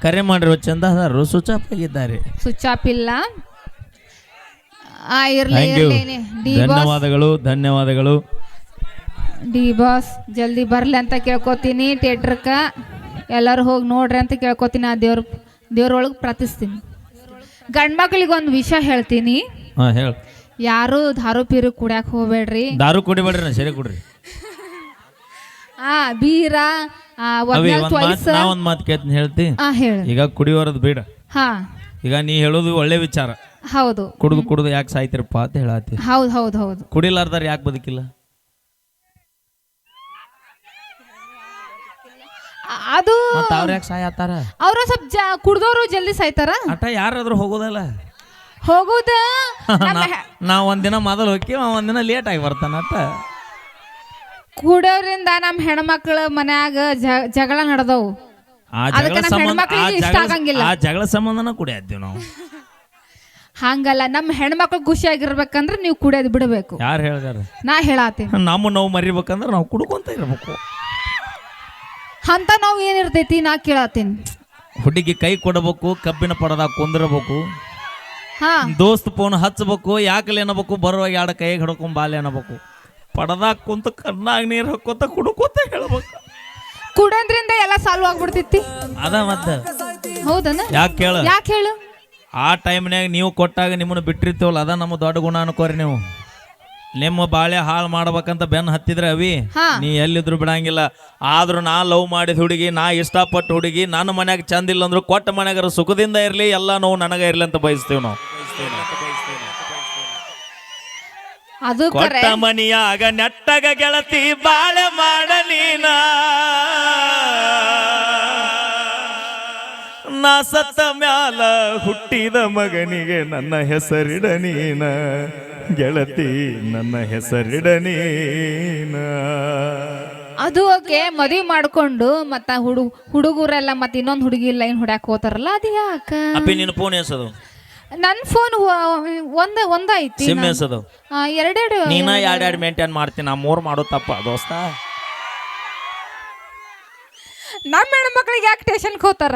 ಕರೆ ಮಾಡಿರುವ ಚಂದಾದಾರರು ಸ್ವಿಚ್ ಆಫ್ ಆಗಿದ್ದಾರೆ. ಸ್ವಿಚ್ ಆಫ್ ಇಲ್ಲ. ಧನ್ಯವಾದಗಳು ಧನ್ಯವಾದಗಳು. ಡಿ ಬಾಸ್ ಜಲ್ದಿ ಬರ್ಲಿ ಅಂತ ಕೇಳ್ಕೊತೀನಿ. ಥಿಯೇಟ್ರಕ್ಕ ಎಲ್ಲರೂ ಹೋಗಿ ನೋಡ್ರಿ ಅಂತ ಕೇಳ್ಕೊತೀನಿ. ಆ ದೇವ್ರೊಳಗೆ ಪ್ರಾರ್ಥಿಸ್ತೀನಿ. ಗಂಡ್ ಮಕ್ಳಿಗೆ ಒಂದು ವಿಷಯ ಹೇಳ್ತೀನಿ. ಯಾರು ದಾರು ಪೀರು ಕುಡಿಯಾಕ ಹೋಗ್ಬೇಡ್ರಿ. ದಾರು ಕುಡಿಬೇಡ್ರಿ, ಸರಿ ಕುಡ್ರಿ. ಬೀರ ಒಂದ್ ಮಾತು ಕೇಳ್ತೀನಿ, ಹೇಳ್ತಿ. ಈಗ ಕುಡಿಯೋರದ್ ಬೇಡ. ಈಗ ನೀ ಹೇಳೋದು ಒಳ್ಳೆ ವಿಚಾರ. ಹೌದು. ಕುಡ್ದು ಯಾಕೆ ಸಾಯ್ತಿರಪ್ಪ ಅಂತ ಹೇಳತ್ತಿ. ಹೌದು ಹೌದು ಹೌದು. ಕುಡಿಲಾರ್ದಾರ ಯಾಕೆ ಬದುಕಿಲ್ಲ? ಅದು ಅವ್ರ ಯಾಕೆ ಸಾಯತ್ತಾರ? ಅವ್ರ ಸ್ವಲ್ಪ ಕುಡ್ದವ್ರು ಜಲ್ದಿ ಸಾಯ್ತಾರ. ಅಟ ಯಾರಾದ್ರೂ ಹೋಗೋದಲ್ಲ. ಹೋಗುದ ನಾವ್ ಒಂದಿನ ಮೊದಲು ಹೋಗಿ ಒಂದಿನ ಲೇಟ್ ಆಗಿ ಬರ್ತಾನ. ಅಟ ಕುಡಿಯೋದ್ರಿಂದ ನಮ್ಮ ಹೆಣ್ಮಕ್ಳ ಮನ್ಯಾಗ ಜಗಳ ನಡೆದವು. ಆ ಜಗಳ ಸಂಬಂಧನ ಕುಡಿಯತ್ತೀವಿ ನಾವು. ಹಂಗಲ್ಲ, ನಮ್ಮ ಹೆಣ್ಮಕ್ಳು ಖುಷಿಯಾಗಿರ್ಬೇಕಂದ್ರೆ ನೀವು ಕುಡಿಯೋದು ಬಿಡಬೇಕು. ಯಾರು ಹೇಳ್ದಾರ? ನಾ ಹೇಳತ್ತೀನಿ. ನಮ್ಮ ನಾವು ಮರಿಬೇಕಂದ್ರೆ ನಾವು ಕುಡ್ಕೊಂತ ಇರ್ಬೇಕು. ಅಂತ ನಾವು ಏನಿರ್ತೈತಿ ನಾ ಕೇಳತ್ತೀನಿ. ಹುಡುಗಿ ಕೈ ಕೊಡಬೇಕು, ಕಬ್ಬಿನ ಪಡದಾಗ ಕುಂದಿರಬೇಕು, ದೋಸ್ತ್ ಫೋನ್ ಹಚ್ಚಬೇಕು, ಯಾಕಲೆ ಅನ್ನಬೇಕು, ಬರುವಾಗ ಎರಡು ಕೈ ಹಿಡ್ಕೊಂಡ್ ಬಾಲೆ ಅನ್ನಬೇಕು, ಪಡದಾಗ ಕುಂತ ಕಣ್ಣಾಗ ನೀರು ಹಾಕೋತ ಕುಡ್ಕೋತ ಹೇಳ್ಬೇಕು. ಕುಡೋದ್ರಿಂದ ಎಲ್ಲ ಸಾಲ್ವ್ ಆಗ್ಬಿಡ್ತೈತಿ. ಅದ ಮತ್ತೆ ಹೌದನ? ಯಾಕೆ ಹೇಳು? ಆ ಟೈಮ್ನಾಗ ನೀವು ಕೊಟ್ಟಾಗ ನಿಮ್ಮನ್ನು ಬಿಟ್ಟಿರ್ತೀವಲ್ಲ, ಅದ ನಮ್ಮ ದೊಡ್ಡ ಗುಣ ಅನ್ಕೋರಿ. ನೀವು ನಿಮ್ಮ ಬಾಳೆ ಹಾಳು ಮಾಡ್ಬೇಕಂತ ಬೆನ್ನು ಹತ್ತಿದ್ರೆ ಅವಿ ನೀ ಎಲ್ಲಿದ್ರು ಬಿಡಂಗಿಲ್ಲ. ಆದ್ರೂ ನಾ ಲವ್ ಮಾಡಿದ ಹುಡುಗಿ, ನಾ ಇಷ್ಟಪಟ್ಟ ಹುಡುಗಿ, ನನ್ನ ಮನ್ಯಾಗ ಚಂದ ಇಲ್ಲ ಅಂದ್ರು ಕೊಟ್ಟ ಮನ್ಯಾಗ ಸುಖದಿಂದ ಇರ್ಲಿ, ಎಲ್ಲ ನೋವು ನನಗ ಇರ್ಲಿ ಅಂತ ಬಯಸ್ತೇವೆ ನಾವು. ಅದು ಕೊಟ್ಟ ಮನಿಯಾಗ ನೆಟ್ಟಗ ಗೆಳತಿ ಬಾಳೆ ಮಾಡಲೀನ, ನಾ ಸತ್ತ ಮ್ಯಾಲ ಹುಟ್ಟಿದ ಮಗನಿಗೆ ನನ್ನ ಹೆಸರಿಡ ನೀನ, ಗೆಳತಿ ನನ್ನ ಹೆಸರಿಡ ನೀನ. ಅದು ಓಕೆ. ಮದುವೆ ಮಾಡ್ಕೊಂಡು ಮತ್ತ ಹುಡುಗರೆಲ್ಲ ಮತ್ತೆ ಇನ್ನೊಂದು ಹುಡುಗಿ ಲೈನ್ ಹೊಡ್ಯಾಕ ಹೋತಾರಲ್ಲ, ಅದು ಯಾಕ? ಅಪ್ಪಿ ನಿನ್ನ ಫೋನ್ ಎಸದು? ನನ್ನ ಫೋನ್ ಒಂದ ಐತಿ. ಸಿಮ್ ಎಸದು? ಎರಡೆರಡು. ನೀನ ಎರಡೆರಡು ಮೇಂಟೈನ್ ಮಾಡ್ತೀನಿ, ನಾ 3 ಮಾಡೋ ತಪ್ಪ ದೋಸ್ತ. ನಮ್ಮ ಹೆಣ್ಮಕ್ಳಿಗೆ ಯಾಕೆ ಸ್ಟೇಷನ್ಗೆ ಹೋತಾರ?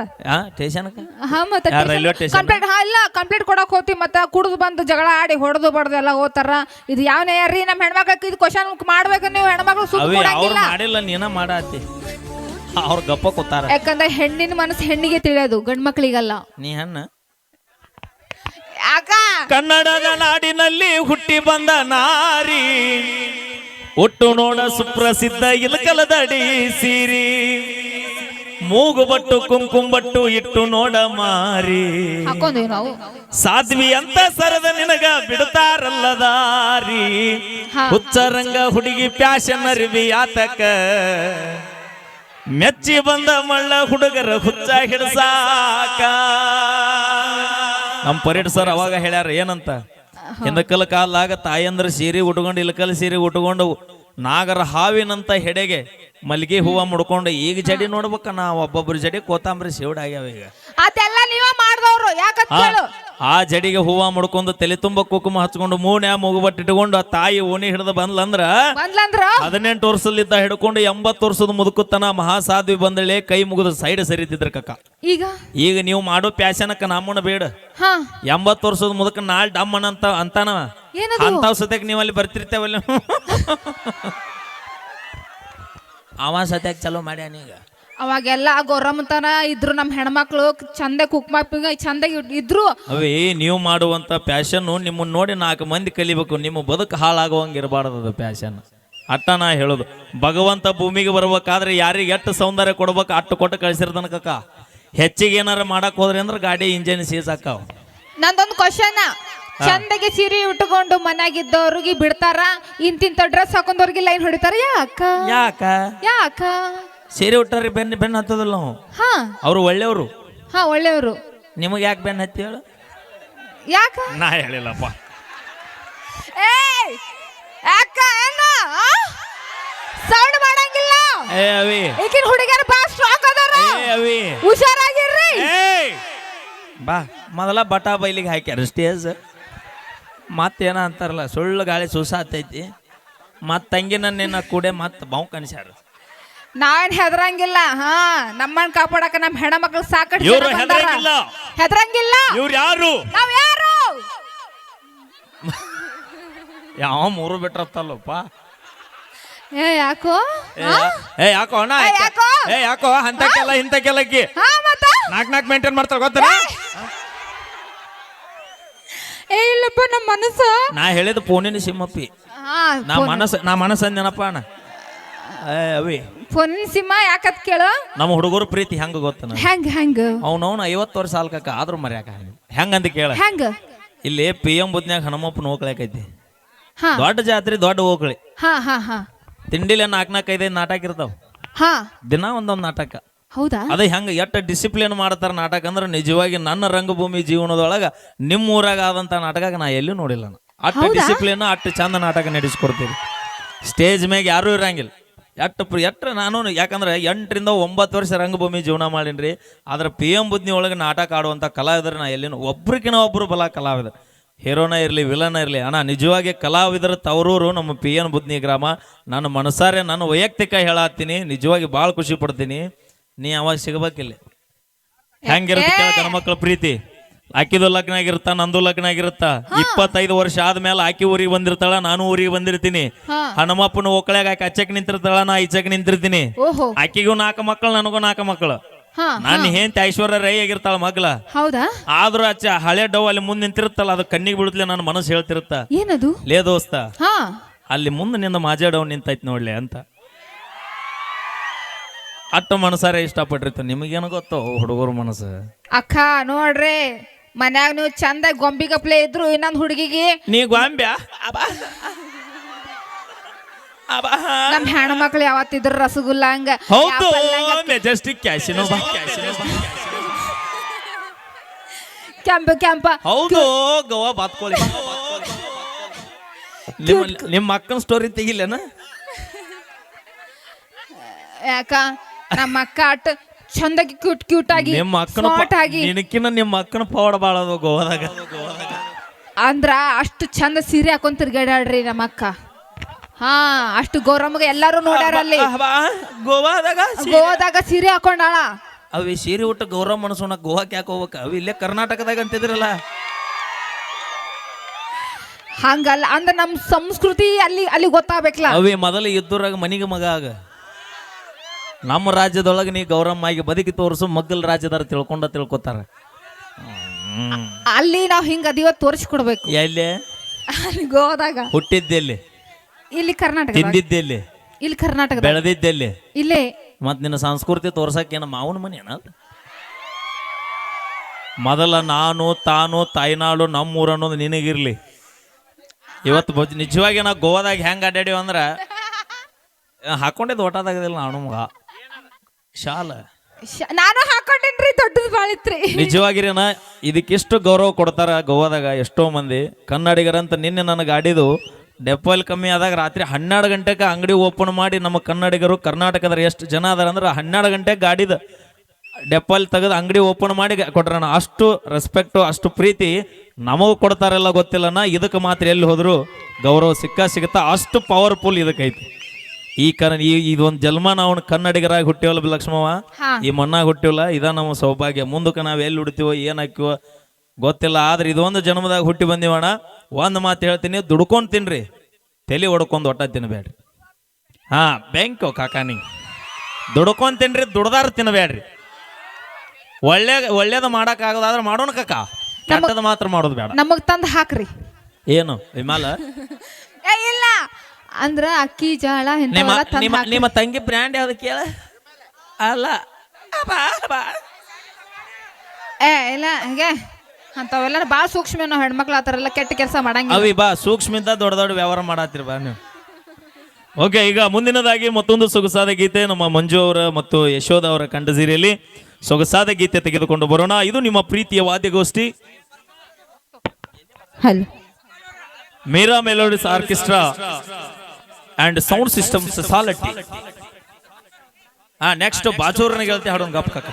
ಕಂಪ್ಲೇಂಟ್ ಕೊಡಕ್ ಹೋಗ್ತಿ, ಮತ್ತೆ ಕುಡಿದು ಬಂದು ಜಗಳ ಆಡಿ ಹೊಡೆದು ಬಡ್ದು ಎಲ್ಲ ಹೋತಾರ. ಇದು ಯಾವ ನ್ಯಾಯ? ನಮ್ಮ ಹೆಣ್ಮಕ್ಳಿಗೆ ಇದು ಕ್ವಶನ್ ಮಾಡ್ಬೇಕು ನೀವು. ಹೆಣ್ಮಕ್ಳು ಮಾಡಿಲ್ಲ, ನೀನ ಮಾಡಾತಿ, ಅವ್ರ ಗಪ್ಪ ಕೂತಾರ. ಯಾಕಂದ್ರೆ ಹೆಣ್ಣಿನ ಮನಸ್ಸು ಹೆಣ್ಣಿಗೆ ತಿಳಿಯೋದು, ಗಂಡ್ ಮಕ್ಳಿಗಲ್ಲ. ನೀ ಹೆಣ್ಣ. ಕನ್ನಡದ ನಾಡಿನಲ್ಲಿ ಹುಟ್ಟಿ ಬಂದ ನಾರಿ, ಒಟ್ಟು ನೋಡ ಸುಪ್ರಸಿದ್ಧ ಇಲಕಲದಡಿ ಸೀರಿ, ಮೂಗುಬಟ್ಟು ಕುಂಕುಂಬಟ್ಟು ಇಟ್ಟು ನೋಡ ಮಾರಿ, ಸಾಧ್ವಿ ಅಂತ ಸರದ ನಿನಗ ಬಿಡ್ತಾರಲ್ಲ ದಾರಿ, ಹುಚ್ಚರಂಗ ಹುಡುಗಿ ಪ್ಯಾಶನ್ ಅರಿವಿ ಆತಕ, ಮೆಚ್ಚಿ ಬಂದ ಮಳ್ಳ ಹುಡುಗರ ಹುಚ್ಚ ಹಿಡ್ಸಾಕ. ನಮ್ಮ ಪರೇಡ್ ಸರ್ ಅವಾಗ ಹೇಳ್ಯಾರ ಏನಂತ, ಹಿಂದಕಲ ಕಾಲಾಗ ತಾಯಂದ್ರ ಸೀರೆ ಉಟ್ಕೊಂಡು ಇಲಕಲ್ ಸೀರೆ ಉಟ್ಕೊಂಡು ನಾಗರ ಹಾವಿನಂತ ಹೆಡೆಗೆ ಮಲ್ಲಿಗೆ ಹೂವ ಮುಡ್ಕೊಂಡು, ಈಗ ಜಡಿ ನೋಡ್ಬೇಕ ನಾ ಒಬ್ಬೊಬ್ರು ಜಡಿ ಕೋತಾಂಬರಿ ಸೇವಡ್ ಆಗ್ಯಾವ. ಈಗ ಅದೆಲ್ಲ ನೀವ ಮಾಡಿದವರು ಆ ಜಡಿಗೆ ಹೂವ ಮುಡ್ಕೊಂಡು ತಲೆ ತುಂಬ ಕುಕುಮ ಹಚ್ಕೊಂಡು ಮೂನ್ಯಾ ಮೂಗುಬಟ್ಟು ಇಟ್ಕೊಂಡು ಆ ತಾಯಿ ಓಣಿ ಹಿಡ್ದು ಬಂದ್ಲಂದ್ರ 18 ವರ್ಷದಲ್ಲಿದ್ದ ಹಿಡ್ಕೊಂಡು 80 ವರ್ಷದ ಮುದುಕುತ್ತನ ಮಹಾಸಾಧ್ವಿ ಬಂದಳೆ, ಕೈ ಮುಗಿದ ಸೈಡ್ ಸರಿತಿದ್ರ ಕಕ್ಕ. ಈಗ ನೀವು ಮಾಡೋ ಪ್ಯಾಶನಕ್ಕ ನಮ್ಮನ್ನ ಬೇಡ. 80 ವರ್ಷದ ಮುದುಕ ನಾಳೆ ಡಮ್ಮನ ಅಂತ ಅಂತಾನ, ಅಂತಾವ್ ಸತ್ಯಕ್ ನೀವ್ ಅಲ್ಲಿ ಬರ್ತಿರ್ತೇವಲ್ಲ. ಅವ ಸತ್ಯಾಗ ಚಲೋ ಮಾಡ್ಯಾನ. ಈಗ ಅವಾಗೆಲ್ಲ ಗೊರಮತನ ಇದ್ರು, ನಮ್ಮ ಹೆಣ್ಮಕ್ಳು ಚಂದ ಕುಕ್ಮ ಚಂದ ಇದ್ರು. ಅವೇ ನೀವು ಮಾಡುವಂತ ಪ್ಯಾಶನ್ ನಿಮ್ಮನ್ನ ನೋಡಿ 4 ಮಂದಿ ಕಲಿಬೇಕು. ನಿಮ್ಮ ಬದುಕು ಹಾಳಾಗುವಂಗ ಇರಬಾರ್ದು ಪ್ಯಾಶನ್. ಅಟ್ಟ ನಾ ಹೇಳೋದು, ಭಗವಂತ ಭೂಮಿಗೆ ಬರ್ಬೇಕಾದ್ರೆ ಯಾರಿಗೆ ಎಷ್ಟು ಸೌಂದರ್ಯ ಕೊಡ್ಬೇಕು ಅಟ್ಟು ಕೊಟ್ಟು ಕಳ್ಸಿರ್ತಾನ ಕಕ್ಕ. ಹೆಚ್ಚಿಗೆ ಏನಾರ ಮಾಡಕ್ ಹೋದ್ರಿ ಅಂದ್ರೆ ಗಾಡಿ ಇಂಜಿನ್ ಸೀಸ್ ಹಾಕಾವ. ನಂದೊಂದು ಕ್ವಶನ್, ಚಂದಗೆ ಸೀರೆ ಉಟ್ಕೊಂಡು ಮನ್ಯಾಗಿದ್ದವ್ರಿಗೆ ಬಿಡ್ತಾರ, ಇಂತಿಂತ ಡ್ರೆಸ್ ಹಾಕೊಂಡವ್ರಿಗೆ ಲೈನ್ ಹೊಡಿತಾರ, ಯಾಕ? ಯಾಕ ಯಾಕ? ಸೀರೆ ಉಟ್ಟಾರಿ ಬೆನ್ನ ಹತ್ತದಲ್ಲ ನಾವು. ಅವ್ರು ಒಳ್ಳೆಯವರು. ಒಳ್ಳೆಯವರು. ನಿಮಗೆ ಯಾಕೆ ಬೆನ್ನ ಹತ್ತಿ ಹೇಳು? ಯಾಕ? ನಾ ಹೇಳಿಲ್ಲಪ್ಪ. ಸೌಂಡ್ ಮಾಡಂಗಿಲ್ಲ. ಈಗಿನ ಹುಡುಗರ ಬಾ ಸ್ಟ್ರಾಂಗ್ ಅದಾರ, ಹುಷಾರಾಗಿರ್ರಿ. ಬಾ ಮೊದಲ ಬಟಾ ಬೈಲಿಗೆ ಹಾಕ್ಯಾರ ಸ್ಟೇಜ್. ಮತ್ತೇನ ಅಂತಾರಲ್ಲ, ಸುಳ್ಳು ಗಾಳಿ ಸುಸಾತೈತಿ. ಮತ್ತ ತಂಗಿ ನನ್ನೇನ ಕೂಡೆ ಮತ್ತೆ ಬಾವು ಕನ್ಸ್ಯಾರ. ನಾವೇನ್ ಹೆದರಂಗಿಲ್ಲ. ಹಾ, ನಮ್ಮನ್ನ ಕಾಪಾಡಕ ನಮ್ ಹೆಣ್ಮಕ್ಳು ಸಾಕಷ್ಟು ಇವ್ರು ಹೆದರಂಗಿಲ್ಲ. ಹೆದರಂಗಿಲ್ಲ. ಇವ್ರು ಯಾರು? ನಾವ್ ಯಾರು? ಯಾವ ಮೂರು ಬಿಟ್ರತ್ತಲ್ಲಪ್ಪ. ಯಾಕೋ ಯಾಕೋ ಅಣ್ಣ, ಯಾಕೋ? ಯಾಕೋ ಅಂತಕ್ಕೆಲ್ಲ ಇಂತಕ್ಕೆಲ್ಲಕ್ಕಿ ಹಾ ಮತ್ತ ನಾಕ್ ಮೇಂಟೈನ್ ಮಾಡ್ತಾರ ಗೊತ್ತಲ್ಲ. ಇಲ್ಲಪ್ಪ ನಮ್ಮ ಮನಸ್ಸು. ನಾ ಹೇಳಿದ ಫೋನಿನ ಸಿಮ್ಮಪ್ಪಿ. ನಾ ಮನಸ್ಸು ಅಂದೇನಪ್ಪ ಅಣ್ಣ. ಅವಿ ಫೋನಿನ ಸಿಮ್ಮ ಯಾಕತ್ ಕೇಳು. ನಮ್ಮ ಹುಡುಗರು ಪ್ರೀತಿ ಹೆಂಗ ಗೊತ್ತನ? ಹೆಂಗ ಅವನವನು 50 ವರ್ಷ ಸಾಲ್ಕಕ್ಕ ಆದ್ರೂ ಮರ್ಯಾಕ ಹೆಂಗಂತ ಕೇಳ. ಹೆಂಗ ಇಲ್ಲಿ PM ಬುದ್ನ್ಯಾಗ ಹನುಮಪ್ಪನ ಹೋಗ್ಲಾಕೈತಿ. ದೊಡ್ಡ ಜಾತ್ರೆ ದೊಡ್ಡ ಹೋಗ್ಲಿ. ತಿಂಡಿಲಿ 4-5 ನಾಟಕ ಇರ್ತಾವ. ದಿನ ಒಂದೊಂದು ನಾಟಕ. ಹೌದಾ? ಅದ ಹೆಂಗ ಎಷ್ಟ ಡಿಸಿಪ್ಲಿನ್ ಮಾಡ್ತಾರ ನಾಟಕ ಅಂದ್ರೆ ನಿಜವಾಗಿ ನನ್ನ ರಂಗಭೂಮಿ ಜೀವನದೊಳಗ ನಿಮ್ಮ ಊರಾಗ ಆದಂತ ನಾಟಕ ನಾ ಎಲ್ಲೂ ನೋಡಿಲ್ಲ. ಅಷ್ಟು ಡಿಸಿಪ್ಲಿನ್ ಅಷ್ಟು ಚಂದ ನಾಟಕ ನಡೆಸ್ಕೊಡ್ತೀವಿ. ಸ್ಟೇಜ್ ಮ್ಯಾಗ ಯಾರು ಇರಂಗಿಲ್ಲ. ಎಟ್ಟ ನಾನು ಯಾಕಂದ್ರೆ 8ರಿಂದ 9 ವರ್ಷ ರಂಗಭೂಮಿ ಜೀವನ ಮಾಡೀನ್ರಿ. ಆದ್ರೆ PM ಬುದ್ನಿ ಒಳಗೆ ನಾಟಕ ಆಡುವಂತ ಕಲಾವಿದರು ನಾ ಎಲ್ಲಿನೂ ಒಬ್ರಿಗಿನ ಒಬ್ರು ಬಲ ಕಲಾವಿದರು. ಹೀರೋನ ಇರಲಿ ವಿಲನ ಇರಲಿ ಅಣ್ಣ, ನಿಜವಾಗಿ ಕಲಾವಿದರ ತವರೂರು ನಮ್ಮ PN ಬುದ್ನಿ ಗ್ರಾಮ. ನಾನು ಮನಸಾರೆ ನಾನು ವೈಯಕ್ತಿಕ ಹೇಳತ್ತೀನಿ, ನಿಜವಾಗಿ ಭಾಳ ಖುಷಿ ಪಡ್ತೀನಿ. ನೀ ಅವಾಗ ಸಿಗಬೇಕಿಲ್ಲ. ಹೆಂಗಿರುತ್ತೆ ಗಣ ಮಕ್ಕಳ ಪ್ರೀತಿ? ಆಕಿದು ಲಗ್ನ ಆಗಿರುತ್ತ, ನಂದು ಲಗ್ನ ಆಗಿರುತ್ತ. 25 ವರ್ಷ ಆದ್ಮೇಲೆ ಆಕಿ ಊರಿಗೆ ಬಂದಿರ್ತಾಳ, ನಾನು ಊರಿಗೆ ಬಂದಿರ್ತೀನಿ. ಹನುಮಪ್ಪನ ಒಕ್ಕಳಾಗ ಆಕಿ ಅಚ್ಚಕ್ ನಿಂತಿರ್ತಾಳ, ನಾ ಈಚಕ್ ನಿಂತಿರ್ತೀನಿ. ಆಕಿಗೂ 4 ಮಕ್ಕಳು, ನನಗೂ 4 ಮಕ್ಕಳು. ನಾನು ಹೆಂತ ಐಶ್ವರ್ಯ ರೈ ಆಗಿರ್ತಾಳ ಮಗ್ಲ. ಹೌದಾ? ಆದ್ರೂ ಅಚ್ಚ ಹಳೆ ಡವ್ ಅಲ್ಲಿ ಮುಂದೆ ನಿಂತಿರುತ್ತಲ್ಲ, ಅದು ಕಣ್ಣಿಗೆ ಬಿಡುತ್ತಲೆ ನನ್ನ ಮನಸ್ಸು ಹೇಳ್ತಿರುತ್ತ, ಏನದು ಲೇ ದೋಸ್ತ ಅಲ್ಲಿ ಮುಂದೆ ನಿಂದ ಮಾಜಾ ಡವ್ ನಿಂತೈತ್ ನೋಡ್ಲಿ ಅಂತ. ಅಟ್ಟ ಮನಸಾರೆ ಇಷ್ಟಪಟ್ಟಿರ್ತ. ನಿಮಗೇನು ಗೊತ್ತೋ ಹುಡುಗರ ಮನಸ್ಸು. ಅಕ್ಕ ನೋಡ್ರಿ, ಮನ್ಯಾಗ ನೀವು ಚಂದ ಗೊಂಬಿಗಪ್ಲೆ ಇದ್ರು ಇನ್ನೊಂದ್ ಹುಡುಗಿಗೆ ನೀ ಗೊಂಬ್ಯಾ ನಮ್ ಹೆಣ್ಮಕ್ಳು ಯಾವತ್ತಿದ್ರು ರಸಗುಲ್ಲ ಹಂಗ. ಹೌದು, ಮೆಜೆಸ್ಟಿಕ್ ಕ್ಯಾಸಿನೋ ಕೆಂಪ ಹೌದು, ಗೋವಾ ಬಾತ್ಕೋಳಿ. ನಿಮ್ಮ ಅಕ್ಕನ ಸ್ಟೋರಿ ತೆಗಿಲೇನ? ಯಾಕ ನಮ್ಮ ಅಕ್ಕ ಅಟ್ ಚಂದಾಗಿ ಕ್ಯೂಟ್ ಆಗಿ ನಿಮ್ಮ ಅಕ್ಕನ ನಿನಕಿನ ನಿಮ್ಮ ಅಕ್ಕನ ಪವಾಡ ಬಾಳ ಅದ ಗೋವಾದಾಗ. ಅಂದ್ರ ಅಷ್ಟು ಚಂದ ಸೀರೆ ಹಾಕೊಂಡ್ ತಿರ್ಗಾಡ್ರಿ ನಮ್ಮ ಅಕ್ಕ. ಅಷ್ಟು ಗೌರಮ್ಗ ಎಲ್ಲಾರು ನೋಡ್ಯಾರ ಅಲ್ಲಿ ಗೋವಾದಾಗ ಸೀರೆ ಹಾಕೊಂಡಾಳ. ಅವಿ ಸೀರೆ ಉಟ್ಟ ಗೌರವ ಮನಸ್ಸೋಣ ಗೋವಾಕ್ ಯಾಕೆ ಹೋಗ್ಬೇಕ? ಅವಿ ಇಲ್ಲೇ ಕರ್ನಾಟಕದಾಗ ಅಂತಿದ್ರಲ್ಲ. ಹಂಗಲ್ಲ ಅಂದ್ರ ನಮ್ ಸಂಸ್ಕೃತಿ ಅಲ್ಲಿ ಗೊತ್ತಾಗ್ಬೇಕಲ್ಲ. ಅವಿ ಮೊದಲು ಇದ್ದೂರಾಗ ಮನಿಗೆ ಮಗ ಆಗ. ನಮ್ಮ ರಾಜ್ಯದೊಳಗೆ ನೀ ಗೌರಮ್ಮ ಆಗಿ ಬದುಕಿ ತೋರಿಸು, ಮಗ್ಗಲ್ ರಾಜ್ಯದಾರ ತಿಳ್ಕೊತಾರ. ಅಲ್ಲಿ ನಾವ್ ಹಿಂಗ ಅದಿವ ತೋರಿಸ್ಕೊಡ್ಬೇಕು. ಎಲ್ಲಿ ಗೋವಾದಾಗ ಹುಟ್ಟಿದ್ದೆಲ್ಲಿ? ಇಲ್ಲಿ ಕರ್ನಾಟಕ. ತಿಂದಿದ್ದೆಲ್ಲಿ? ಇಲ್ಲಿ ಕರ್ನಾಟಕ. ಬೆಳೆದಿದ್ದೆಲ್ಲಿ? ಇಲ್ಲೇ. ಮತ್ ನಿನ್ನ ಸಂಸ್ಕೃತಿ ತೋರ್ಸಕ್ಕೇನ ಮಾವನ ಮನೆ ಏನ? ಮೊದಲ ನಾನು ತಾನು ತಾಯ್ನಾಡು ನಮ್ಮೂರ ಅನ್ನೋದು ನಿನಗಿರ್ಲಿ. ಇವತ್ತು ನಿಜವಾಗಿ ನಾವು ಗೋವಾದಾಗ ಹೆಂಗ್ ಅಡ್ಡಾಡಿವ ಅಂದ್ರ ಹಾಕೊಂಡಿದ್ದು ಓಟಾದಾಗದಿಲ್ಲ. ನಾನು ಮಗ ಶಾಲ ನಾನು ಹಾಕೊಂಡಿನ್ರಿ, ದೊಡ್ಡದು ಬಾಳಿತ್ರಿ. ನಿಜವಾಗಿರೇನ ಇದಕ್ಕಿಷ್ಟು ಗೌರವ ಕೊಡ್ತಾರ ಗೋವಾದಾಗ ಎಷ್ಟೋ ಮಂದಿ ಕನ್ನಡಿಗರಂತ. ನಿನ್ನೆ ನನಗೆ ಆಡಿದು ಡೆಪಾಯಿಲ್ ಕಮ್ಮಿ ಆದಾಗ ರಾತ್ರಿ 12 ಗಂಟೆಗೆ ಅಂಗಡಿ ಓಪನ್ ಮಾಡಿ ನಮ್ಮ ಕನ್ನಡಿಗರು ಕರ್ನಾಟಕದ ಎಷ್ಟು ಜನ ಅದಾರ ಅಂದ್ರೆ 12 ಗಂಟೆಗೆ ಗಾಡಿದ ಡೆಪಾಯಿಲ್ ತೆಗೆದು ಅಂಗಡಿ ಓಪನ್ ಮಾಡಿ ಕೊಟ್ರಣ. ಅಷ್ಟು ರೆಸ್ಪೆಕ್ಟು, ಅಷ್ಟು ಪ್ರೀತಿ ನಮಗೂ ಕೊಡ್ತಾರೆಲ್ಲ ಗೊತ್ತಿಲ್ಲನ. ಇದಕ್ಕೆ ಮಾತ್ರ ಎಲ್ಲಿ ಹೋದ್ರು ಗೌರವ ಸಿಗುತ್ತಾ. ಅಷ್ಟು ಪವರ್ಫುಲ್ ಇದಕ್ಕೈತಿ. ಇದೊಂದು ಜನ್ಮ ನಾವು ಕನ್ನಡಿಗರಾಗಿ ಹುಟ್ಟಿವಲ್ಲ ಲಕ್ಷ್ಮವ್ವ, ಈ ಮಣ್ಣಾಗ ಹುಟ್ಟಿವಲ್ಲ, ಇದ ನಮ್ಮ ಸೌಭಾಗ್ಯ. ಮುಂದಕ್ಕೆ ನಾವು ಎಲ್ಲಿ ಹುಡ್ತೀವೋ ಏನ್ ಹಾಕಿವೋ ಗೊತ್ತಿಲ್ಲ. ಆದ್ರೆ ಇದೊಂದು ಜನ್ಮದಾಗ ಹುಟ್ಟಿ ಬಂದಿವಣ್ಣ. ಒಂದು ಮಾತು ಹೇಳ್ತೀನಿ, ದುಡ್ಕೊಂಡ್ ತಿನ್ರಿ, ತಲೆ ಹೊಡ್ಕೊಂಡು ಒಟ್ಟ ತಿನ್ಬೇಡ್ರಿ. ಬ್ಯಾಂಕ್ ಕಾಕಾನಿ ದುಡ್ಕೊಂಡ್ ತಿನ್ರಿ, ದುಡ್ದಾರ ತಿನ್ಬೇಡ್ರಿ. ಒಳ್ಳೇದು ಮಾಡಕ್ ಆಗೋದಾದ್ರೆ ಮಾಡೋಣ ಕಾಕ, ಕೆಟ್ಟದ ಮಾತ್ರ ಮಾಡೋದು ಬೇಡ. ನಮಗ್ ತಂದ್ ಹಾಕ್ರಿ. ಏನು ವಿಮಾಲ? ಇಲ್ಲ ಅಂದ್ರ ಅಕ್ಕಿ ಜಾಳ. ನಿಮ್ಮ ತಂಗಿ ಬ್ರ್ಯಾಂಡ್ ಯಾವ್ದು ಕೇಳ? ಅಲ್ಲ ಇಲ್ಲ ಹೀಗೆ ಅಂತವೆಲ್ಲ ಭಾಳ ಸೂಕ್ಷ್ಮ. ನಾವು ಹೆಣ್ಮಕ್ಳು ಆತರೆಲ್ಲ ಕೆಟ್ಟ ಕೆಲಸ ಮಾಡಂಗಿಲ್ಲ. ಅವಿ ಬಾ ಸೂಕ್ಷ್ಮದಿಂದ ದೊಡ್ಡ ವ್ಯವಹಾರ ಮಾಡತ್ತೀರಿ ಬಾ ನೀವು. ಓಕೆ, ಈಗ ಮುಂದಿನದಾಗಿ ಮತ್ತೊಂದು ಸೊಗಸಾದ ಗೀತೆ ನಮ್ಮ ಮಂಜು ಅವರ ಮತ್ತು ಯಶೋಧ ಅವರ ಕಂಠಸಿರಿಯಲ್ಲಿ ಸೊಗಸಾದ ಗೀತೆ ತೆಗೆದುಕೊಂಡು ಬರೋಣ. ಇದು ನಿಮ್ಮ ಪ್ರೀತಿಯ ವಾದ್ಯಗೋಷ್ಠಿ Meera melodies orchestra and sound system society. Next ಬಾಜೂರನ ಗೆಳತಿ ಹಾಡೋಣ ಗಪ್ ಕಾಕ.